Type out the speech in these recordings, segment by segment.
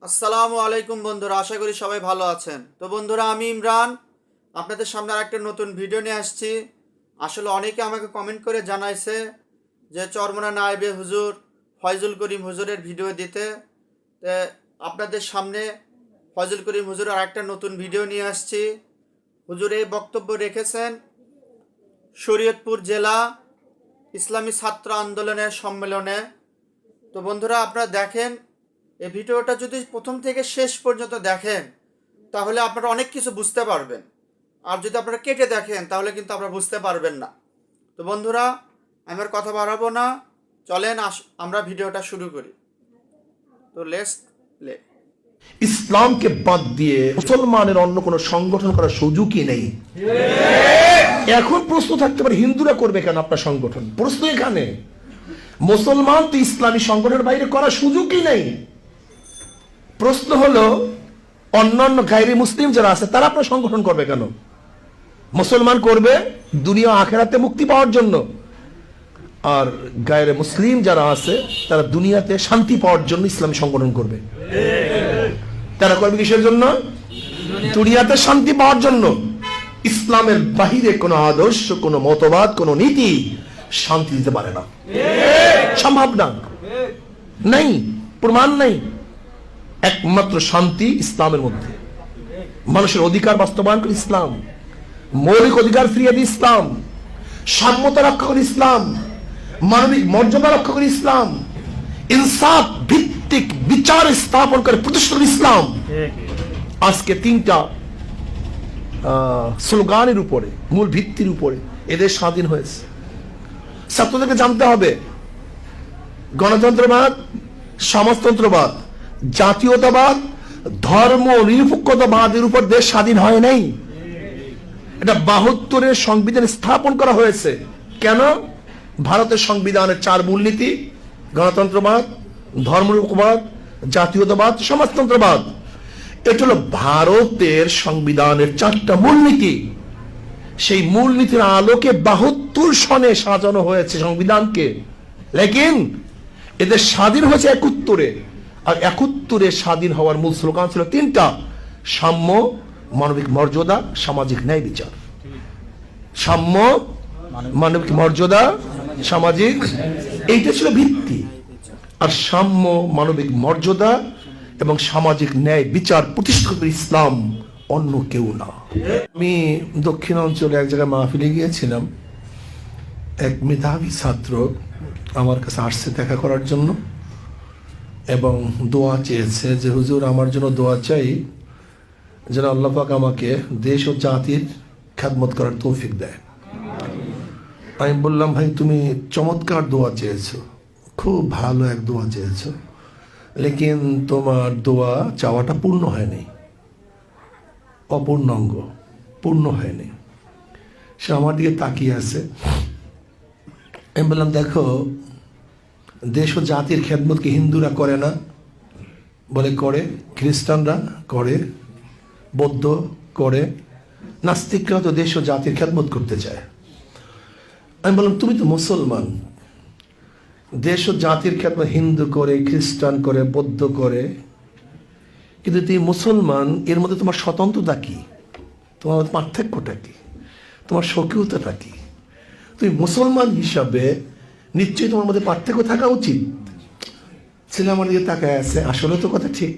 আসসালামু আলাইকুম বন্ধুরা, আশা করি সবাই ভালো আছেন। তো বন্ধুরা, আমি ইমরান আপনাদের সামনে আর একটা নতুন ভিডিও নিয়ে আসছি। আসলে অনেকে আমাকে কমেন্ট করে জানাইছে যে চরমোনা নায়েবে হুজুর ফয়জুল করিম হুজুরের ভিডিও দিতে। তো আপনাদের সামনে ফয়জুল করিম হুজুর আর একটা নতুন ভিডিও নিয়ে আসছি। হুজুর এই বক্তব্য রেখেছেন শরীয়তপুর জেলা ইসলামী ছাত্র আন্দোলনের সম্মেলনে। তো বন্ধুরা, আপনারা দেখেন, এই ভিডিওটা যদি প্রথম থেকে শেষ পর্যন্ত দেখেন তাহলে আপনারা অনেক কিছু বুঝতে পারবেন, আর যদি আপনারা কেটে দেখেন তাহলে কিন্তু আপনারা বুঝতে পারবেন না। তো বন্ধুরা, আমি আর কথা বাড়াবো না, চলেন আমরা ভিডিওটা শুরু করি। তো লেটস প্লে। ইসলামকে বাদ দিয়ে মুসলমানের অন্য কোনো সংগঠন করার সুযোগই নেই। এখন প্রশ্ন থাকতে পারে, হিন্দুরা করবে কেন আপনার সংগঠন? প্রশ্ন এখানে, মুসলমান তো ইসলামী সংগঠনের বাইরে করার সুযোগই নেই। প্রশ্ন হলো, অন্যান্য গায়রে মুসলিম যারা আছে তারা আপনার সংগঠন করবে কেন? মুসলমান করবে দুনিয়া আখেরাতে মুক্তি পাওয়ার জন্য, আর গায়রে মুসলিম যারা আছে তারা দুনিয়াতে শান্তি পাওয়ার জন্য ইসলামী সংগঠন করবে। তারা করবে কিসের জন্য? দুনিয়াতে শান্তি পাওয়ার জন্য। ইসলামের বাহিরে কোনো আদর্শ, কোনো মতবাদ, কোনো নীতি শান্তি দিতে পারে না, সম্ভব না, নাই, প্রমাণ নাই। একমাত্র শান্তি ইসলামের মধ্যে। মানুষের অধিকার বাস্তবায়ন করে ইসলাম, মৌলিক অধিকার ফিরিয়ে দিয়ে ইসলাম, সাম্যতা রক্ষা করে ইসলাম, মানবিক মর্যাদা রক্ষা করে ইসলাম, ইনসাফ ভিত্তিক বিচার স্থাপন করে প্রতিষ্ঠা করে ইসলাম। আজকে তিনটা স্লোগানের উপরে, মূল ভিত্তির উপরে এদের স্বাধীন হয়েছে। ছাত্রদেরকে জানতে হবে, গণতন্ত্রবাদ, সমাজতন্ত্রবাদ, জাতীয়তাবাদ, ধর্ম নিরপেক্ষতাবাদের উপর দেশ স্বাধীন হয় নাই। এটা 72-এর সংবিধান স্থাপন করা হয়েছে। কেন? ভারতের সংবিধানের 4 মূলনীতি: গণতন্ত্রবাদ, ধর্মনিরপেক্ষবাদ, জাতীয়তাবাদ, সমাজতন্ত্রবাদ। এটা হলো ভারতের সংবিধানের 4টা মূলনীতি। সেই মূলনীতির আলোকে 72 সনে সাজানো হয়েছে সংবিধানকে। লেকিন এদের স্বাধীন হয়েছে 71-এ, আর 71-এ স্বাধীন হওয়ার মূল স্লোগান ছিল 3টা: সাম্য, মানবিক মর্যাদা, সামাজিক ন্যায় বিচার। সাম্য, মানবিক মর্যাদা, সামাজিক, এইটা ছিল ভিত্তি। আর সাম্য, মানবিক মর্যাদা এবং সামাজিক ন্যায় বিচার প্রতিষ্ঠা করে ইসলাম, অন্য কেউ না। আমি দক্ষিণ অঞ্চলে এক জায়গায় মাহফিলে গিয়েছিলাম। এক মেধাবী ছাত্র আমার কাছে আসছে দেখা করার জন্য এবং দোয়া চেয়েছে যে হুজুর, আমার জন্য দোয়া চাই যেন আল্লাহ পাক আমাকে দেশ ও জাতির খেদমত করার তৌফিক দেয়। আমি বললাম, ভাই তুমি চমৎকার দোয়া চেয়েছো, খুব ভালো এক দোয়া চেয়েছো, লেকিন তোমার দোয়া চাওয়াটা পূর্ণ হয়নি, অপূর্ণাঙ্গ, পূর্ণ হয়নি। সে আমার দিকে তাকিয়ে আছে। আমি বললাম, দেখো, দেশ ও জাতির খেদমত কি হিন্দুরা করে না? বলে করে, খ্রিস্টানরা করে, বৌদ্ধ করে, নাস্তিকরা তো দেশ ও জাতির খেদমত করতে চায়। আমি বললাম, তুমি তো মুসলমান, দেশ ও জাতির খেদমত হিন্দু করে, খ্রিস্টান করে, বৌদ্ধ করে, কিন্তু তুমি মুসলমান, এর মধ্যে তোমার স্বতন্ত্রতা কি? তোমার পার্থক্যটা কি? তোমার স্বকীয়তাটা কি? তুমি মুসলমান হিসাবে নিশ্চয়ই তোমার মধ্যে পার্থক্য থাকা উচিত। ছেলে আমার দিকে তাকায় আছে। আসলে তো কথা ঠিক,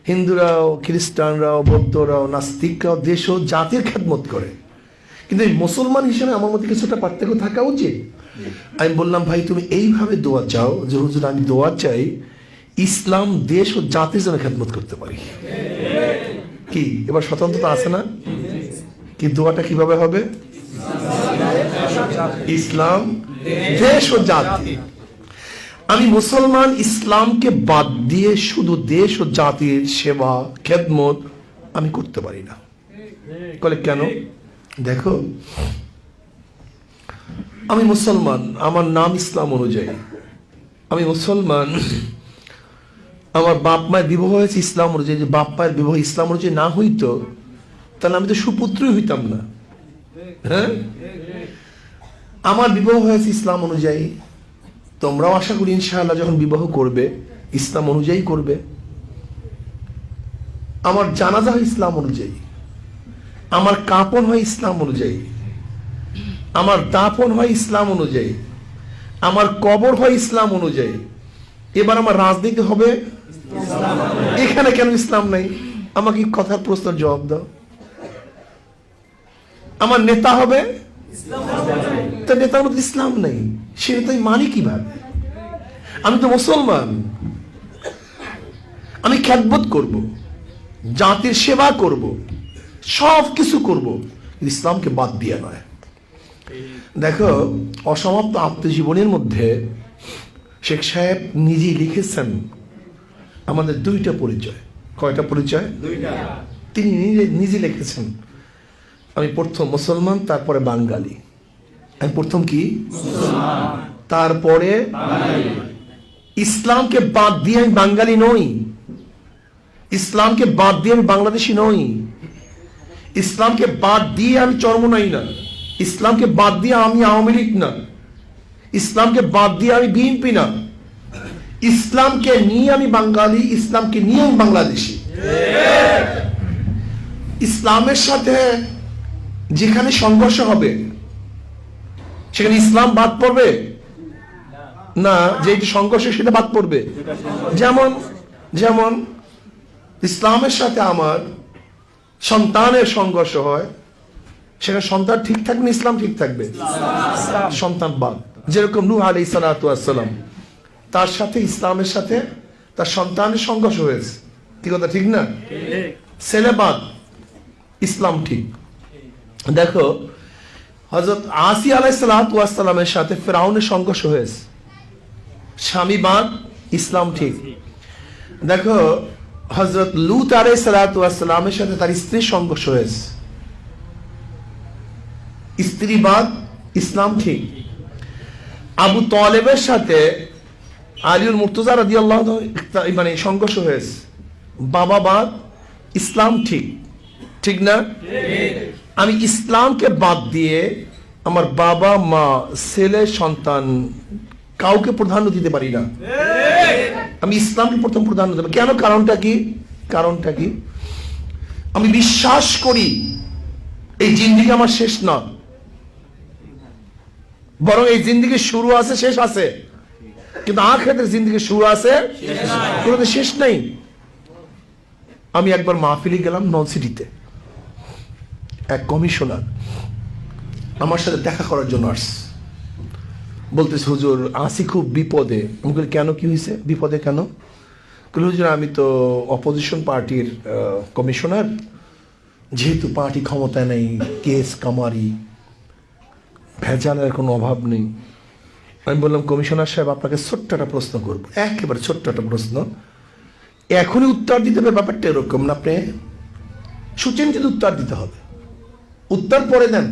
হিন্দুরাও, খ্রিস্টানরাও, বৌদ্ধরাও, নাস্তিকরাও দেশ ও জাতির খেদমত করে, কিন্তু এই মুসলমান হিসেবে আমার মধ্যে কিছুটা পার্থক্য থাকা উচিত। আমি বললাম, ভাই তুমি এইভাবে দোয়া চাও যে হুজুর, আমি দোয়া চাই ইসলাম দেশ ও জাতির জন্য খেদমত করতে পারি। কি এবার স্বতন্ত্রতা আছে না? কি দোয়াটা কিভাবে হবে? ইসলাম দেশ ও জাতি। আমি মুসলমান, ইসলামকে বাদ দিয়ে শুধু দেশ ও জাতির সেবা, খেদমত আমি করতে পারি না। বলে কেন? দেখো, আমি মুসলমান, আমার নাম ইসলাম অনুযায়ী, আমি মুসলমান, আমার বাপ মায়ের বিবাহ হয়েছে ইসলাম অনুযায়ী। যে বাপ মায়ের বিবাহ ইসলাম অনুযায়ী না হইতো তাহলে আমি তো সুপুত্রই হইতাম না। হ্যাঁ, আমার বিবাহ হয়েছে ইসলাম অনুযায়ী, তোমরাও আশা করি ইনশাআল্লাহ যখন বিবাহ করবে ইসলাম অনুযায়ী করবে। আমার জানাজা হয় ইসলাম অনুযায়ী, আমার কাপন হয় ইসলাম অনুযায়ী, আমার দাফন হয় ইসলাম অনুযায়ী, আমার কবর হয় ইসলাম অনুযায়ী। এবার আমার রাজনীতি হবে এখানে কেন ইসলাম নাই? আমাকে কথার প্রশ্নের জবাব দাও। আমার নেতা হবে, তার নেতার মধ্যে ইসলাম নেই, সে নেতাই মানি কিভাবে? আমি তো মুসলমান, আমি খ্যাতবোধ করব, জাতির সেবা করব, সব কিছু করব, ইসলামকে বাদ দিয়ে নয়। দেখো, অসমাপ্ত আত্মজীবনের মধ্যে শেখ সাহেব নিজেই লিখেছেন আমাদের দুইটা পরিচয়। কয়টা পরিচয়? তিনি নিজে লিখেছেন, আমি প্রথম মুসলমান, তারপরে বাঙালি। আমি প্রথম কি? তারপরে ইসলামকে বাদ দিয়ে আমি বাঙালি নই, ইসলামকে বাদ দিয়ে আমি বাংলাদেশি নই, ইসলামকে বাদ দিয়ে আমি চরমনাই না, ইসলামকে বাদ দিয়ে আমি আওয়ামী লীগ না, ইসলামকে বাদ দিয়ে আমি বিএনপি না, ইসলামকে নিয়ে আমি বাঙালি, ইসলামকে নিয়ে আমি বাংলাদেশি। ইসলামের সাথে যেখানে সংঘর্ষ হবে সেখানে ইসলাম বাদ পড়বে না, যে সংঘর্ষ সেটা বাদ পড়বে। যেমন যেমন ইসলামের সাথে আমার সন্তানের সংঘর্ষ হয়, সেখানে সন্তান ঠিক থাকবে না ইসলাম ঠিক থাকবে? সন্তান বাদ। যেরকম নূহ আলাইহিস সালাতু ওয়াস সালাম, তার সাথে ইসলামের সাথে তার সন্তানের সংঘর্ষ হয়েছে, কি কথা ঠিক না? ছেলে বাদ, ইসলাম ঠিক। দেখো, হযরত আসি আলাইহিস সালাতু ওয়াস সালামের সাথে ফিরআউনের সংঘর্ষ হয়েছে, স্বামী বাদ, ইসলাম ঠিক। দেখো, হযরত লূত আলাইহিস সালাতু ওয়াস সালামের সাথে তার স্ত্রীর সংঘর্ষ হয়েছে, স্ত্রী বাদ, ইসলাম ঠিক। আবু তালেবের সাথে আলীউল মুর্তজা রাদিয়াল্লাহু আনহু মানে সংঘর্ষ হয়েছে, বাবা বাদ, ইসলাম ঠিক। ঠিক না? আমি ইসলামকে বাদ দিয়ে আমার বাবা মা ছেলে সন্তান কাউকে প্রাধান্য দিতে পারি না, আমি ইসলামকে প্রথম প্রাধান্য দেব। কেন? কারণটা কি? কারণটা কি? আমি বিশ্বাস করি এই জিন্দেগি আমার শেষ না, বরং এই জিন্দেগি শুরু আছে, শেষ আছে, কিন্তু আখিরাতের জিন্দেগি শুরু আছে, কোনো শেষ নেই। আমি একবার মাহফিলে গেলাম নন সিটিতে, এক কমিশনার আমার সাথে দেখা করার জন্য আসছে, বলতেছে হুজুর আসি খুব বিপদে। আমি বলি কেন, কি হয়েছে? বিপদে কেন? হুজুর আমি তো অপোজিশন পার্টির কমিশনার, যেহেতু পার্টি ক্ষমতায় নেই, কেস কামারি ভেজালের কোনো অভাব নেই। আমি বললাম কমিশনার সাহেব আপনাকে ছোট্ট একটা প্রশ্ন করবো, একেবারে ছোট্ট একটা প্রশ্ন, এখনই উত্তর দিতে হবে ব্যাপারটা এরকম না, আপনি সুচিন্তিত উত্তর দিতে হবে, উত্তর পরে দেন,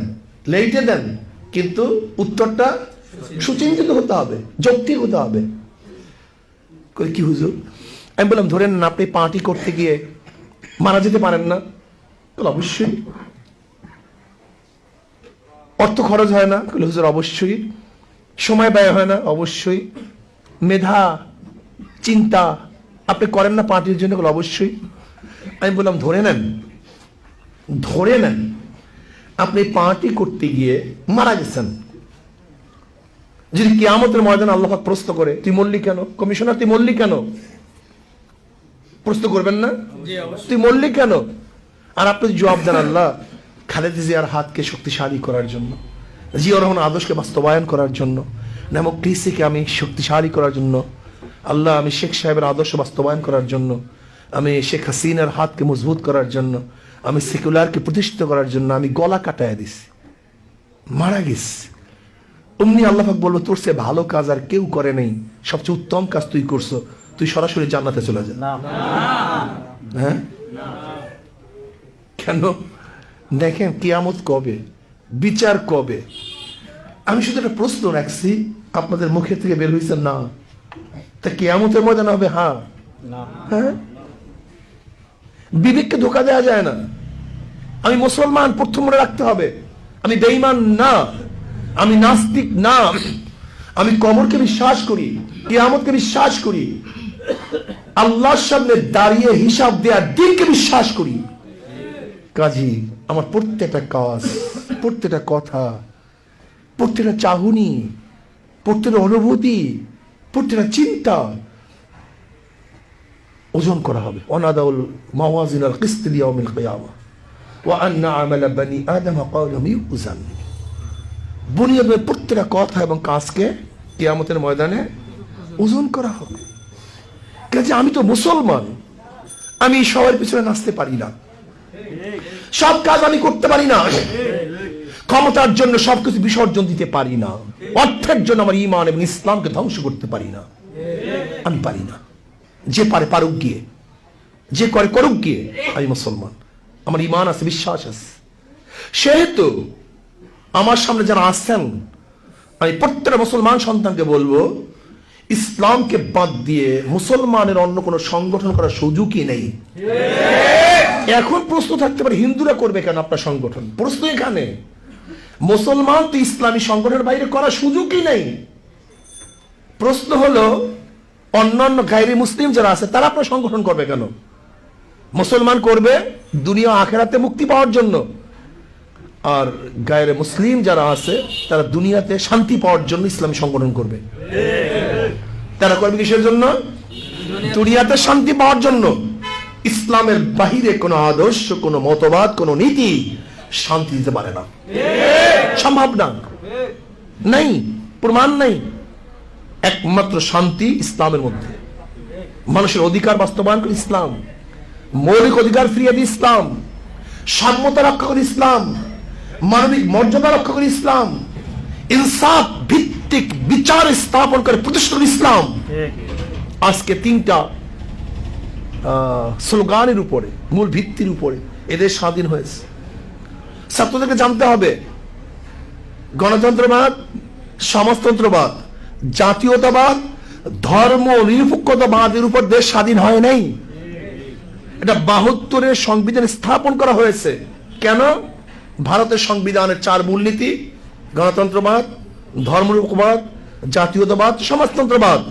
লেটে দেন, কিন্তু উত্তরটা সুচিন্তিত হতে হবে, যৌক্তিক হতে হবে। কি হুজুর? আমি বললাম ধরেন না আপনি পার্টি করতে গিয়ে মারা যেতে পারেন না, অবশ্যই। অর্থ খরচ হয় না? হুজুর অবশ্যই। সময় ব্যয় হয় না? অবশ্যই। মেধা চিন্তা আপনি করেন না পার্টির জন্য? অবশ্যই। আমি বললাম ধরে নেন, ধরে নেন আপনি পার্টি করতে গিয়ে মারা গেছেন, যদি কিয়ামতের ময়দানে আল্লাহ পাক প্রশ্ন করে তুই মরলি কেন? কমিশনার তুই মরলি কেন? প্রশ্ন করবেন না? তুই মরলি কেন? আর আপনি জবাব দেন আল্লাহ খালেদা জিয়ার হাতকে শক্তিশালী করার জন্য, জিয়াউর রহমান আদর্শকে বাস্তবায়ন করার জন্য, ডেমোক্রেসিকে আমি শক্তিশালী করার জন্য, আল্লাহ আমি শেখ সাহেবের আদর্শ বাস্তবায়ন করার জন্য, আমি শেখ হাসিনার হাতকে মজবুত করার জন্য, আমি সেকুলারকে প্রতিষ্ঠিত করার জন্য আমি গলা কাটায় দিছি, মারা গেছি। অমনি আল্লাহ পাক বলবো তোর সে ভালো কাজ আর কেউ করে নাই, সবচেয়ে উত্তম কাজ তুই করছো, তুই সরাসরি জান্নাতে চলে যা। হ্যাঁ কেন? দেখেন কিয়ামত কবে, বিচার কবে? আমি শুধু একটা প্রশ্ন রাখছি, আপনাদের মুখে থেকে বের হয়েছে না, তা কিয়ামতের ময়দান হবে? হ্যাঁ হ্যাঁ। বিবেককে ধোকা দেওয়া যায় না। আমি মুসলমান, প্রথম মনে রাখতে হবে আমি বেঈমান না, আমি নাস্তিক না, আমি কবরকে বিশ্বাস করি, কিয়ামতকে বিশ্বাস করি, আল্লাহর সামনে দাঁড়িয়ে হিসাব দেওয়ার দিনকে বিশ্বাস করি। কাজী আমার প্রত্যেকটা কাজ, প্রত্যেকটা কথা, প্রত্যেকটা চাহনি, প্রত্যেকটা অনুভূতি, প্রত্যেকটা চিন্তা ওজন করা হবে। অনাদাউল মাওয়াজিন আল কিসত লিয়াউমিল কিয়ামা ওয়া আন্না আমালা বানি আদম ক্বালুম ইউজান। বুনিয়াদের প্রত্যেকটা কথা এবং কাজকে কিয়ামতের ময়দানে ওজন করা হবে। কাজে আমি তো মুসলমান, আমি সবার পিছনে নাচতে পারি না, সব কাজ আমি করতে পারি না, ক্ষমতার জন্য সবকিছু বিসর্জন দিতে পারি না, অর্থের জন্য আমার ঈমান এবং ইসলামকে ধ্বংস করতে পারি না, আমি পারি না। যে পারে পারুক গিয়ে, যে করে করুক গিয়ে, আমি মুসলমান, আমার ঈমান আছে, বিশ্বাস আছে। সেহেতু আমার সামনে যারা আসছেন, আমি প্রত্যেকটা মুসলমান সন্তানকে বলবো, ইসলামকে বাদ দিয়ে মুসলমানের অন্য কোনো সংগঠন করার সুযোগই নেই। এখন প্রশ্ন থাকতে পারে হিন্দুরা করবে কেন আপনার সংগঠন? প্রশ্ন এখানে, মুসলমান তো ইসলামী সংগঠনের বাইরে করার সুযোগই নেই। প্রশ্ন হলো অন্যান্য গায়রে মুসলিম যারা আছে তারা আপনার সংগঠন করবে কেন? মুসলমান করবে দুনিয়া আখেরাতে মুক্তি পাওয়ার জন্য, আর গায়রে মুসলিম যারা আছে তারা দুনিয়াতে শান্তি পাওয়ার জন্য ইসলামী সংগঠন করবে। তারা করবে কিসের জন্য? দুনিয়াতে শান্তি পাওয়ার জন্য। ইসলামের বাহিরে কোনো আদর্শ, কোনো মতবাদ, কোনো নীতি শান্তি দিতে পারে না, সম্ভব না, নাই, প্রমাণ নাই। একমাত্র শান্তি ইসলামের মধ্যে। মানুষের অধিকার বাস্তবায়ন করে ইসলাম, মৌলিক অধিকার ফিরিয়ে দিয়ে ইসলাম, সাম্যতা রক্ষা করে ইসলাম, মানবিক মর্যাদা রক্ষা করে ইসলাম, ইনসাফ ভিত্তিক বিচার স্থাপন করে প্রতিষ্ঠা করে ইসলাম। আজকে তিনটা স্লোগানের উপরে, মূল ভিত্তির উপরে এদের স্বাধীন হয়েছে। ছাত্রদেরকে জানতে হবে, গণতন্ত্রবাদ, সমাজতন্ত্রবাদ, জাতীয়তাবাদ, ধর্ম নিরপেক্ষতাবাদের উপর দেশ স্বাধীন হয় নাই। এটা 72-এর সংবিধানে স্থাপন করা হয়েছে। কেন? ভারতের সংবিধানের 4 মূলনীতি, গণতন্ত্রবাদ, ধর্মনিরপেক্ষবাদ, জাতীয়তাবাদ, সমাজতন্ত্রবাদ।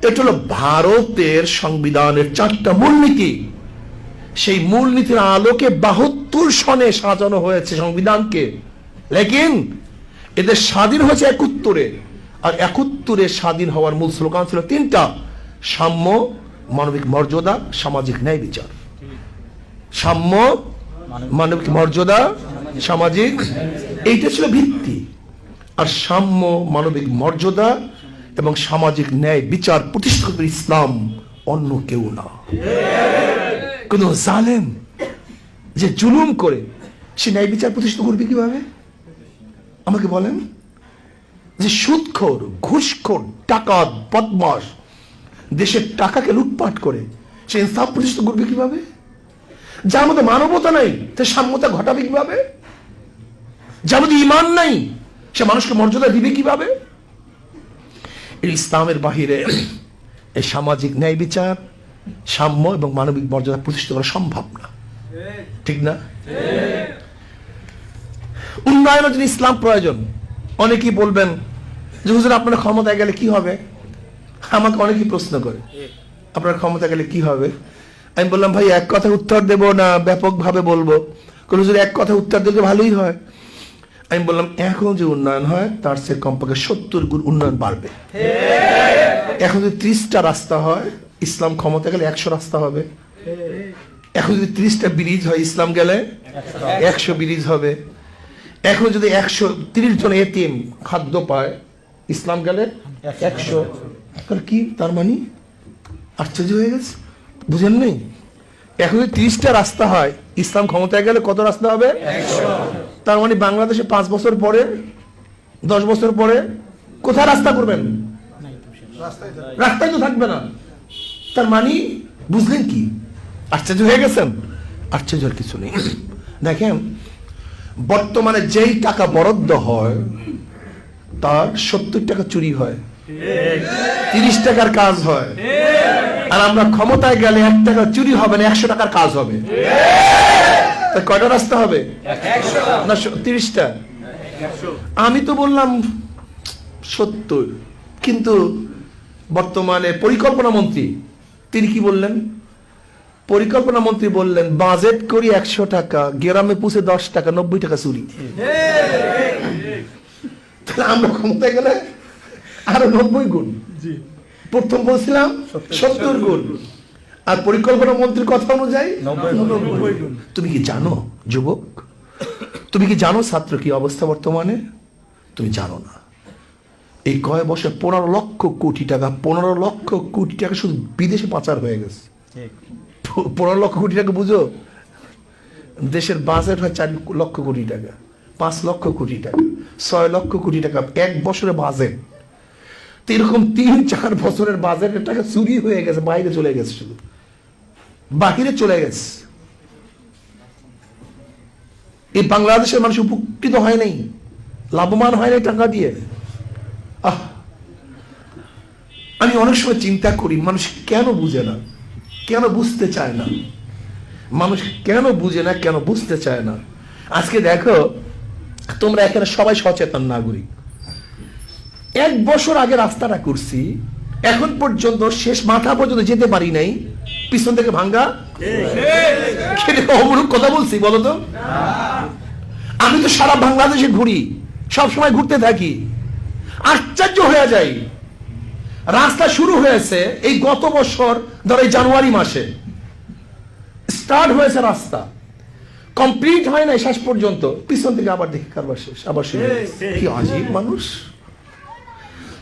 এটা হলো ভারতের সংবিধানের 4টা মূলনীতি। সেই মূলনীতির আলোকে 72 সনে সাজানো হয়েছে সংবিধানকে। লেকিন এদের স্বাধীন হয়েছে 71-এ, আর 71-এ স্বাধীন হওয়ার মূল স্লোগান ছিল 3টা: সাম্য, মানবিক মর্যাদা, সামাজিক ন্যায় বিচার। সাম্য, মানবিক মর্যাদা, সামাজিক, এইটা ছিল ভিত্তি। আর সাম্য, মানবিক মর্যাদা এবং সামাজিক ন্যায় বিচার প্রতিষ্ঠা করে ইসলাম, অন্য কেউ না। কোন জালেম যে জুলুম করে সে ন্যায় বিচার প্রতিষ্ঠা করবে কিভাবে? আমাকে বলেন। যে সুদখোর, ঘুষখোর, ডাকাত, বদমাশ দেশের টাকাকে লুটপাট করে সে ইনসাফ প্রতিষ্ঠা করবে কিভাবে? যার মধ্যে মানবতা নাই সে সাম্যতা ঘটাবে কিভাবে? যার মধ্যে ঈমান নাই সে মানুষকে মর্যাদা দিবে কিভাবে? এই ইসলামের বাহিরে এই সামাজিক ন্যায় বিচার, সাম্য এবং মানবিক মর্যাদা প্রতিষ্ঠা করা সম্ভব না, ঠিক না? উন্নয়নের জন্য ইসলাম প্রয়োজন। অনেকেই বলবেন যে হুজুর আপনার ক্ষমতায় গেলে কি হবে? আমাকে অনেকেই প্রশ্ন করে আপনার ক্ষমতা গেলে কি হবে। আমি বললাম ভাই এক কথা উত্তর দেব না ব্যাপকভাবে বলবো? হুজুর এক কথা উত্তর দিলে ভালোই হয়। আমি বললাম এখন যে উন্নয়ন হয় তার চেয়ে কমপক্ষে 70 গুণ উন্নয়ন বাড়বে। এখন যদি 30টা রাস্তা হয়, ইসলাম ক্ষমতা গেলে 100 রাস্তা হবে। এখন যদি 30টা ব্রিজ হয়, ইসলাম গেলে 100 ব্রিজ হবে। এখন যদি 130 জন এতিম খাদ্য পায়, ইসলাম গেলে 100। কি তার মানে? আশ্চর্য হয়ে গেছে, বুঝেন নেই? এখন যদি 30টা রাস্তা হয়, ইসলাম ক্ষমতায় গেলে কত রাস্তা হবে? 100। তার মানে বাংলাদেশে 5 বছর পরে, 10 বছর পরে কোথায় রাস্তা করবেন? রাস্তায় তো থাকবে না। তার মানে বুঝলেন কি? আশ্চর্য হয়ে গেছেন? আশ্চর্যের কিছু নেই। দেখেন বর্তমানে যেই টাকা বরাদ্দ হয় তার 70 টাকা চুরি হয়, 30 টাকার কাজ হয়। আর আমরা ক্ষমতায় গেলে 1 টাকা চুরি হবে না, 100 টাকার কাজ হবে। কয়টা রাস্তা হবে? না 30টা। আমি তো বললাম 70, কিন্তু বর্তমানে পরিকল্পনা মন্ত্রী তিনি কি বললেন? পরিকল্পনা মন্ত্রী বললেন বাজেট করি 100 টাকা, গ্রামে পুষে 10 টাকা, 90 টাকা চুরি। তাহলে আমরা ক্ষমতায় গেলে আরো 90 গুণ। প্রথম বলছিলাম 70 গুণ, আর পরিকল্পনা মন্ত্রীর কথা অনুযায়ী 90 গুণ। তুমি কি জানো যুবক, তুমি কি জানো ছাত্র কি অবস্থা বর্তমানে? তুমি জানো না। এই কয় বছর 15 লক্ষ কোটি টাকা, 15 লক্ষ কোটি টাকা শুধু বিদেশে পাচার হয়ে গেছে। 15 লক্ষ কোটি টাকা বুঝো, দেশের বাজেট হয় 4 লক্ষ কোটি টাকা, 5 লক্ষ কোটি টাকা, 6 লক্ষ কোটি টাকা এক বছরে বাজেট। তো এরকম 3-4 বছরের বাজেটের টাকা চুরি হয়ে গেছে, বাইরে চলে গেছে, শুধু বাহিরে চলে গেছে। এই বাংলাদেশের মানুষ উপকৃত হয় নাই, লাভবান হয় নাই টাকা দিয়ে। আমি অনেক সময় চিন্তা করি মানুষ কেন বুঝে না, কেন বুঝতে চায় না, মানুষ কেন বুঝে না, কেন বুঝতে চায় না। আজকে দেখো তোমরা এখানে সবাই সচেতন নাগরিক। 1 বছর আগে রাস্তাটা করছি, এখন পর্যন্ত শেষ মাথা পর্যন্ত যেতে পারি নাই, পিছন থেকে ভাঙ্গা। অমূলক কথা বলছি বলো তো? আমি তো সারা বাংলাদেশে ঘুরি, সব সময় ঘুরতে থাকি, আশ্চর্য হয়ে যাই। রাস্তা শুরু হয়েছে এই গত বছর, ধরো এই জানুয়ারি মাসে স্টার্ট হয়েছে, রাস্তা কমপ্লিট হয় নাই শেষ পর্যন্ত, পিছন থেকে আবার দেখি কারবার শেষ, আবার শুরু। কি আজীব মানুষ।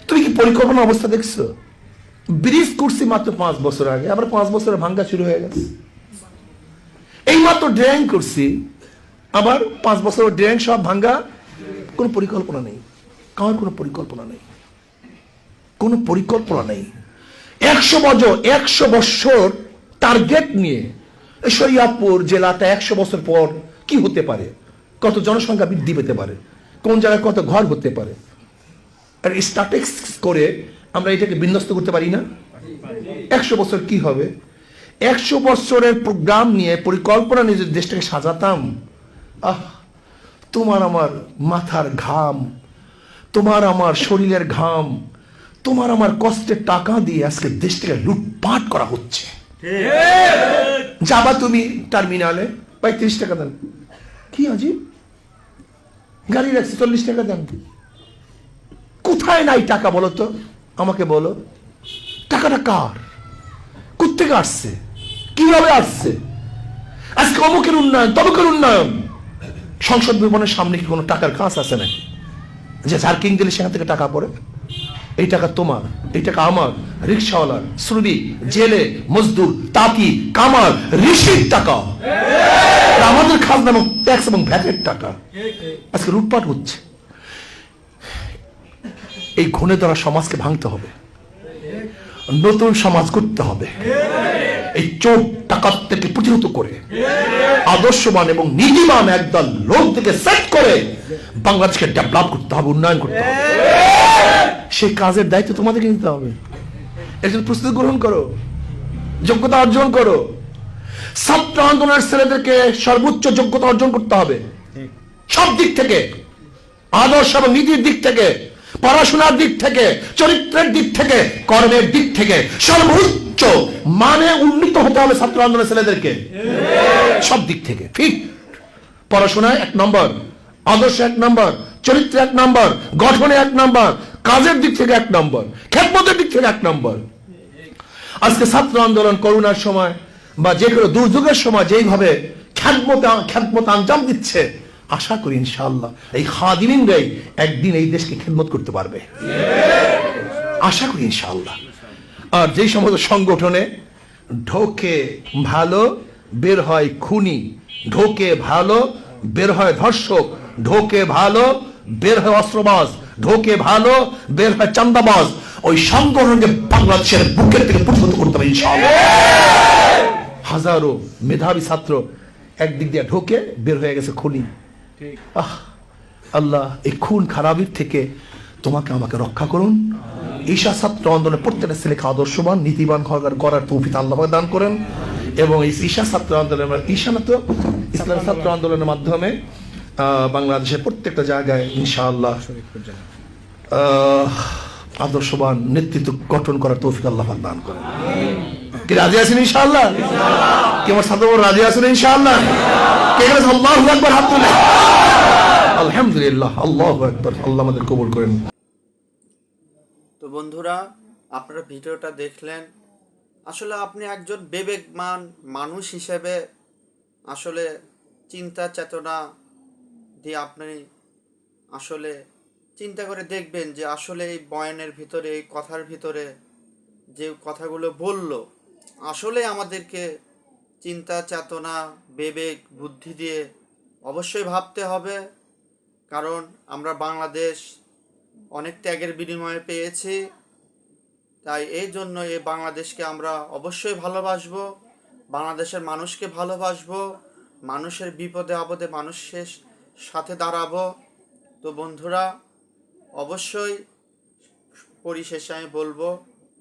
তুমি কি পরিকল্পনা অবস্থা দেখছো? ব্রিজ করছি মাত্র 5 বছর আগে, আবার 5 বছরে ভাঙ্গা শুরু হয়ে গেছে। এই মাত্র ড্রেন করছি, আবার 5 বছর ড্রেন সব ভাঙ্গা। কোনো পরিকল্পনা নেই, কার কোনো পরিকল্পনা নেই, কোনো পরিকল্পনা নেই। 100 বছর টার্গেট নিয়ে শরীয়তপুর জেলাটা 100 বছর পর কি হতে পারে, কত জনসংখ্যা বৃদ্ধি পেতে পারে, কোন জায়গায় কত ঘর হতে পারে, আর স্ট্যাটিস্টিক্স করে আমরা এটাকে বিন্যস্ত করতে পারি না। 100 বছর কি হবে? 100 বছরের প্রোগ্রাম নিয়ে, পরিকল্পনা নিয়ে যদি দেশটাকে সাজাতাম, তোমার আমার মাথার ঘাম, তোমার আমার শরীরের ঘাম, তোমার আমার কষ্টের টাকা দিয়ে আজকে দেশটাকে লুটপাট করা হচ্ছে। যাবা তুমি টার্মিনালে, ভাই 30 টাকা দেন, কি আজীব, গাড়ি রাখছি 40 টাকা দেন। কোথায় নাই টাকা বলো তো, আমাকে বলো। টাকাটা কার, কোত্থেকে আসছে, কিভাবে আসছে? আজকে অমুকের উন্নয়ন, তমুকের উন্নয়ন। সংসদ ভবনের সামনে কি কোনো টাকার কাজ আছে নাকি, যে ঝাড়কিং দিলে সেখান থেকে টাকা পড়ে? এই টাকা তোমার, এই টাকা আমার, রিক্সাওয়ালার, শ্রমিক, জেলে, মজদুর, তাকি, কামার, ঋষির টাকা, আমাদের খাজনা এবং ট্যাক্স এবং ভ্যাটের টাকা। আজকে লুটপাট হচ্ছে। এই ঘুণে ধরা সমাজকে ভাঙতে হবে, নতুন সমাজ করতে হবে। এই চোর ডাকাত থেকে প্রতিহত করে আদর্শবান এবং নীতিবান একদল লোক থেকে সেট করে বাংলাদেশকে ডেভেলপ করতে হবে, উন্নয়ন করতে হবে। সেই কাজের দায়িত্ব তোমাদেরকে নিতে হবে। এর জন্য প্রস্তুতি গ্রহণ করো, যোগ্যতা অর্জন করো। ছাত্র আন্দোলনের ছেলেদেরকে সর্বোচ্চ যোগ্যতা অর্জন করতে হবে, সব দিক থেকে, আদর্শ এবং নীতির দিক থেকে, পড়াশোনার দিক থেকে, চরিত্রের দিক থেকে, কর্মের দিক থেকে সর্বোচ্চ মানে উন্নীত হতে হবে ছাত্র আন্দোলনের ছেলেদেরকে, সব দিক থেকে। ঠিক পড়াশোনায় 1 নম্বর, আদর্শ 1 নম্বর, চরিত্র 1 নম্বর, গঠনে 1 নম্বর, কাজের দিক থেকে 1 নম্বর, খেদমতের দিক থেকে 1 নম্বর। আজকে ছাত্র আন্দোলন করোনার সময় বা যে কোনো দুর্যোগের সময় যেইভাবে খেদমত আঞ্জাম দিচ্ছে, আশা করি ইনশাআল্লাহ এই খাদিমিনরাই একদিন এই দেশকে খেদমত করতে পারবে, আশা করি ইনশাআল্লাহ। আর যেই সমস্ত সংগঠনে ঢোকে ভালো বের হয় খুনি, ঢোকে ভালো বের হয় ধর্ষক, ঢোকে ভালো বের হয় অস্ত্রবাজ, ঢোকে ভালো বের হয় চান্দাবাজ, ওই সংগঠনকে বাংলাদেশের বুকের থেকে প্রতিহত করতে হবে ইনশাআল্লাহ। হাজারো মেধাবী ছাত্র একদিক দিয়ে ঢোকে বের হয়ে গেছে খুনি। আল্লাহ এই খুন খারাপির থেকে তোমাকে আমাকে রক্ষা করুন। ঈশা ছাত্র আন্দোলনের প্রত্যেকটা ছেলেকে আদর্শবান নীতিবান করার তৌফিক আল্লাহ দান করেন। এবং এই ঈশা ছাত্র আন্দোলনের, ঈশা না তো ইসলামী ছাত্র আন্দোলনের মাধ্যমে বাংলাদেশের প্রত্যেকটা জায়গায় ইনশাআল্লাহ আদর্শবান নেতৃত্ব গঠন করার তৌফিক আল্লাহ দান করেন। কি রাজি আছেন ইনশাআল্লাহ? কি আমার সাথে রাজি আছেন ইনশাআল্লাহ? কে বলেন আল্লাহু আকবার? হাত তুলে আলহামদুলিল্লাহ, আল্লাহু আকবার। আল্লাহ আমাদের কবুল করেন। তো বন্ধুরা, আপনারা ভিডিওটা দেখলেন, আসলে আপনি একজন বিবেকমান মানুষ হিসেবে আসলে চিন্তা চেতনা দিয়ে আপনি আসলে চিন্তা করে দেখবেন যে আসলে এই বয়ানের ভিতরে, এই কথার ভিতরে যে কথাগুলো বলল, আসলে আমাদেরকে চিন্তা চেতনা বিবেক বুদ্ধি দিয়ে অবশ্যই ভাবতে হবে। কারণ আমরা বাংলাদেশ অনেক ত্যাগের বিনিময়ে পেয়েছি, তাই এই জন্য এই বাংলাদেশকে আমরা অবশ্যই ভালোবাসবো, বাংলাদেশের মানুষকে ভালোবাসবো, মানুষের বিপদে আপদে মানুষের সাথে দাঁড়াবো। তো বন্ধুরা, অবশ্যই পরিশেষে আমি বলবো,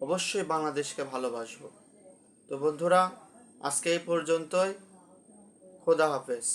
অবশ্যই বাংলাদেশকে ভালোবাসবো। তো বন্ধুরা, আজকে এই পর্যন্তই। খোদা হাফেজ।